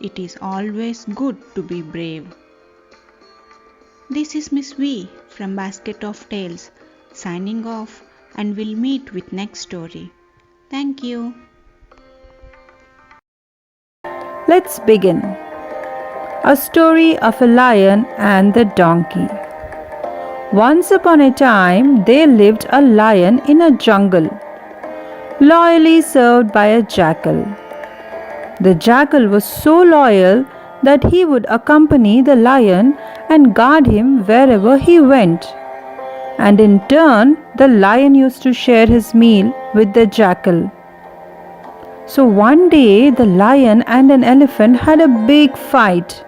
it is always good to be brave. This is Miss V from Basket of Tales signing off, and we'll meet with next story. Thank you. Let's begin. A story of a lion and the donkey. Once upon a time, there lived a lion in a jungle, loyally served by a jackal. The jackal was so loyal that he would accompany the lion and guard him wherever he went. And in turn, the lion used to share his meal with the jackal. So one day, the lion and an elephant had a big fight,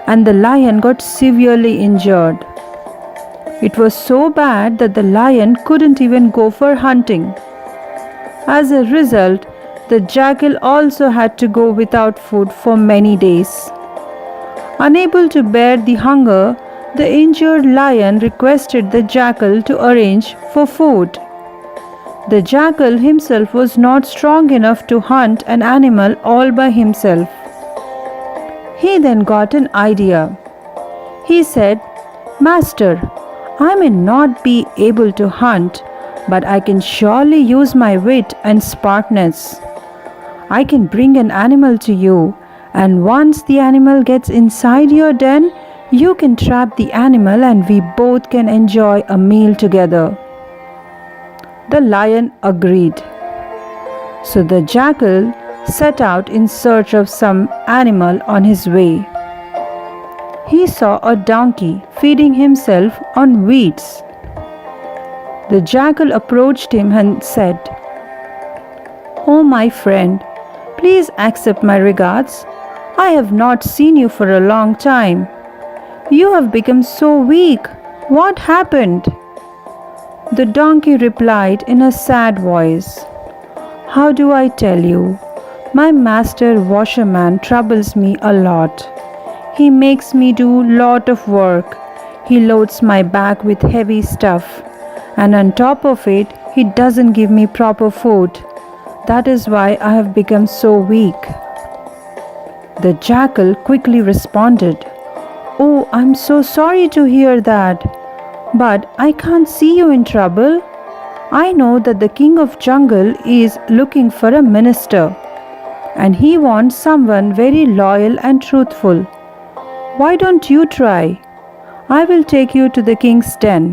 and the lion got severely injured. It was so bad that the lion couldn't even go for hunting. As a result, the jackal also had to go without food for many days. Unable to bear the hunger, the injured lion requested the jackal to arrange for food. The jackal himself was not strong enough to hunt an animal all by himself. He then got an idea. He said, "Master, I may not be able to hunt, but I can surely use my wit and smartness. I can bring an animal to you, and once the animal gets inside your den, you can trap the animal and we both can enjoy a meal together." The lion agreed. So the jackal set out in search of some animal on his way. He saw a donkey feeding himself on weeds. The jackal approached him and said, "Oh, my friend, please accept my regards. I have not seen you for a long time. You have become so weak. What happened?" The donkey replied in a sad voice, "How do I tell you? My master washerman troubles me a lot. He makes me do lot of work. He loads my back with heavy stuff, and on top of it, he doesn't give me proper food. That is why I have become so weak." The jackal quickly responded, "Oh, I'm so sorry to hear that. But I can't see you in trouble. I know that the king of jungle is looking for a minister, and he wants someone very loyal and truthful. Why don't you try? I will take you to the king's den.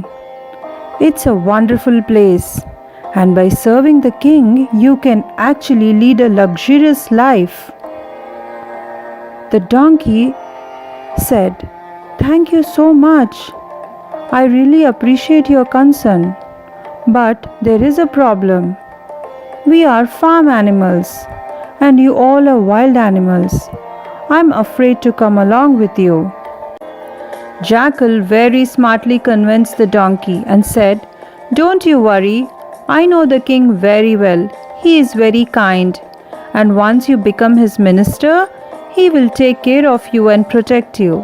It's a wonderful place, and by serving the king, you can actually lead a luxurious life." The donkey said, "Thank you so much. I really appreciate your concern. But there is a problem. We are farm animals, and you all are wild animals. I'm afraid to come along with you." Jackal very smartly convinced the donkey and said, "Don't you worry. I know the king very well. He is very kind, and once you become his minister, he will take care of you and protect you."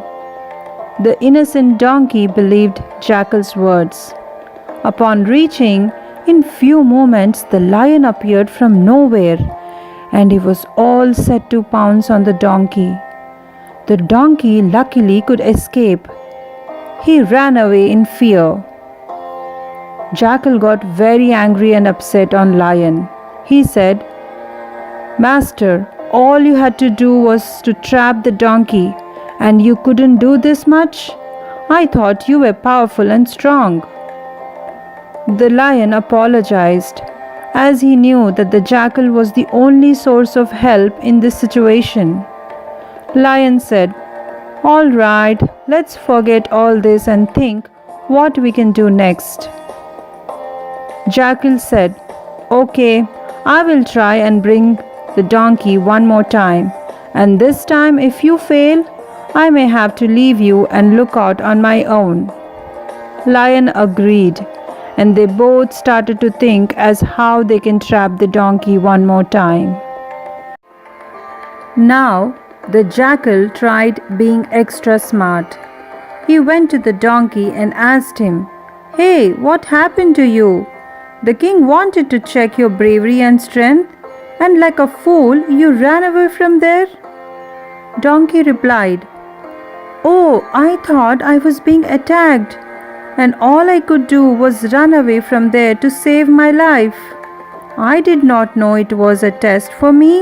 The innocent donkey believed Jackal's words. Upon reaching, in few moments the lion appeared from nowhere, and he was all set to pounce on the donkey. The donkey luckily could escape. He ran away in fear. Jackal got very angry and upset on lion. He said, "Master, all you had to do was to trap the donkey, and you couldn't do this much? I thought you were powerful and strong." The lion apologized, as he knew that the jackal was the only source of help in this situation. Lion said, "All right, let's forget all this and think what we can do next." Jackal said, "Okay, I will try and bring the donkey one more time, and this time if you fail, I may have to leave you and look out on my own." Lion agreed, and they both started to think as how they can trap the donkey one more time. Now, the jackal tried being extra smart. He went to the donkey and asked him, "Hey, what happened to you? The king wanted to check your bravery and strength, and like a fool, you ran away from there." Donkey replied, "Oh, I thought I was being attacked, and all I could do was run away from there to save my life. I did not know it was a test for me.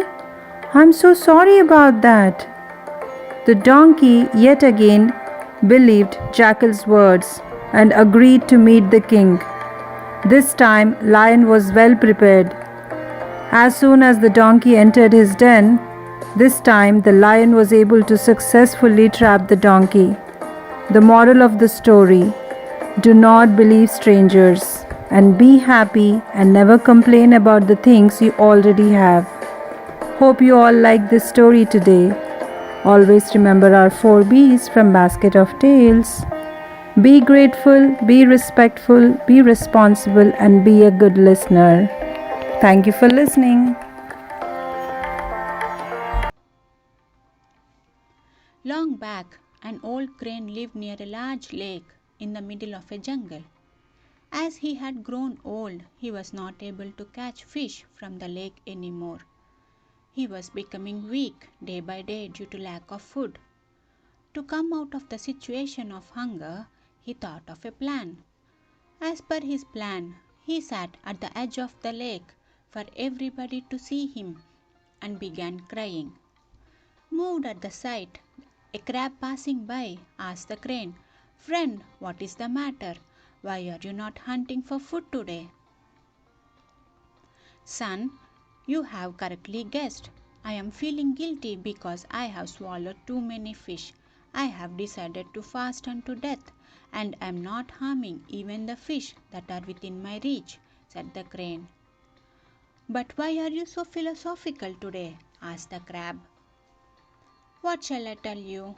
I'm so sorry about that." The donkey yet again believed Jackal's words and agreed to meet the king. This time, Lion was well prepared. As soon as the donkey entered his den, this time the lion was able to successfully trap the donkey. The moral of the story: do not believe strangers, and be happy and never complain about the things you already have. Hope you all liked this story today. Always remember our 4 B's from Basket of Tales. Be grateful, be respectful, be responsible, and be a good listener. Thank you for listening. Long back, an old crane lived near a large lake in the middle of a jungle. As he had grown old, he was not able to catch fish from the lake anymore. He was becoming weak day by day due to lack of food. To come out of the situation of hunger, he thought of a plan. As per his plan, he sat at the edge of the lake for everybody to see him and began crying. Moved at the sight, a crab passing by asked the crane, "Friend, what is the matter? Why are you not hunting for food today?" "Son, you have correctly guessed. I am feeling guilty because I have swallowed too many fish. I have decided to fast unto death, and am not harming even the fish that are within my reach," said the crane. "But why are you so philosophical today?" asked the crab. "What shall I tell you?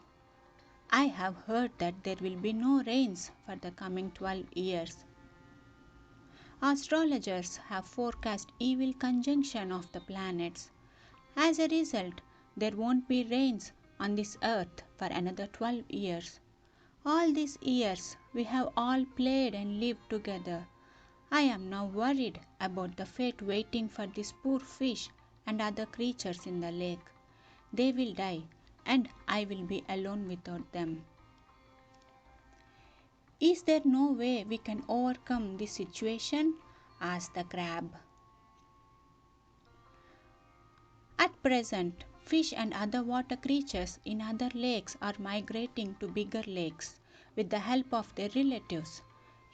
I have heard that there will be no rains for the coming 12 years. Astrologers have forecast evil conjunction of the planets. As a result, there won't be rains on this earth for another 12 years. All these years we have all played and lived together. I am now worried about the fate waiting for these poor fish and other creatures in the lake. They will die, and I will be alone without them. Is there no way we can overcome this situation?" asked the crab. "At present, fish and other water creatures in other lakes are migrating to bigger lakes with the help of their relatives.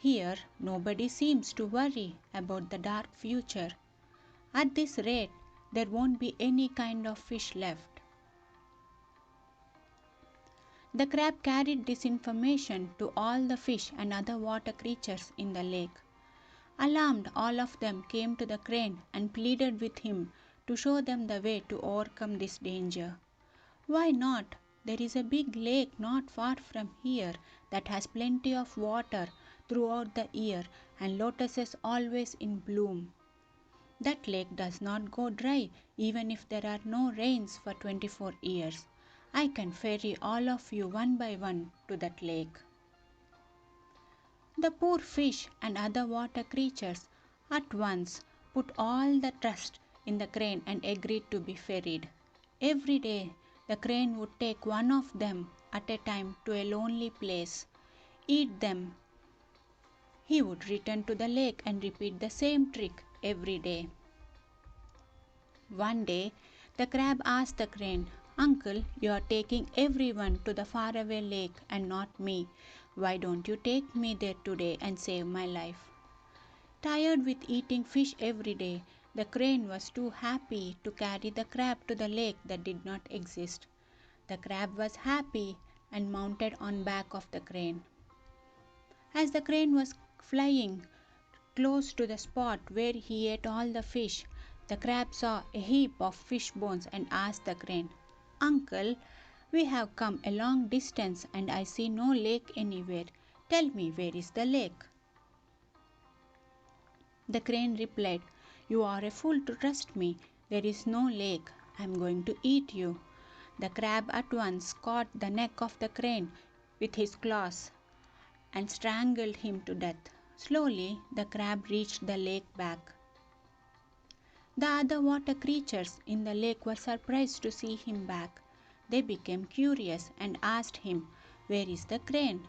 Here, nobody seems to worry about the dark future. At this rate, there won't be any kind of fish left." The crab carried this information to all the fish and other water creatures in the lake. Alarmed, all of them came to the crane and pleaded with him to show them the way to overcome this danger. "Why not? There is a big lake not far from here that has plenty of water throughout the year and lotuses always in bloom. That lake does not go dry even if there are no rains for 24 years. I can ferry all of you one by one to that lake." The poor fish and other water creatures at once put all the trust in the crane and agreed to be ferried. Every day the crane would take one of them at a time to a lonely place, eat them. He would return to the lake and repeat the same trick every day. One day the crab asked the crane, "Uncle, you are taking everyone to the faraway lake and not me. Why don't you take me there today and save my life?" Tired with eating fish every day, the crane was too happy to carry the crab to the lake that did not exist. The crab was happy and mounted on back of the crane. As the crane was flying close to the spot where he ate all the fish, the crab saw a heap of fish bones and asked the crane, "Uncle, We have come a long distance and I see no lake anywhere. Tell me, where is the lake? The crane replied, You are a fool to trust me. There is no lake. I am going to eat you. The crab at once caught the neck of the crane with his claws and strangled him to death. Slowly, the crab reached the lake back. The other water creatures in the lake were surprised to see him back. They became curious and asked him, Where is the crane?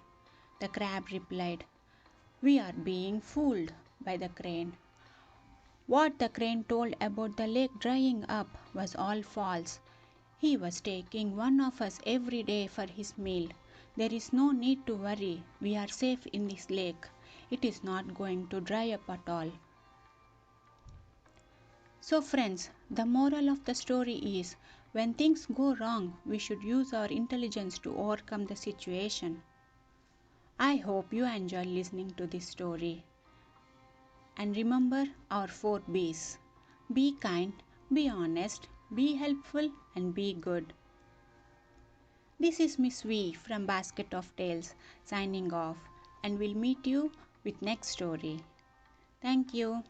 The crab replied, We are being fooled by the crane. What the crane told about the lake drying up was all false. He was taking one of us every day for his meal. There is no need to worry. We are safe in this lake. It is not going to dry up at all. So friends, the moral of the story is, when things go wrong, we should use our intelligence to overcome the situation. I hope you enjoy listening to this story. And remember our 4 B's. Be kind, be honest, be helpful, and be good. This is Miss V from Basket of Tales signing off, and we'll meet you with next story. Thank you.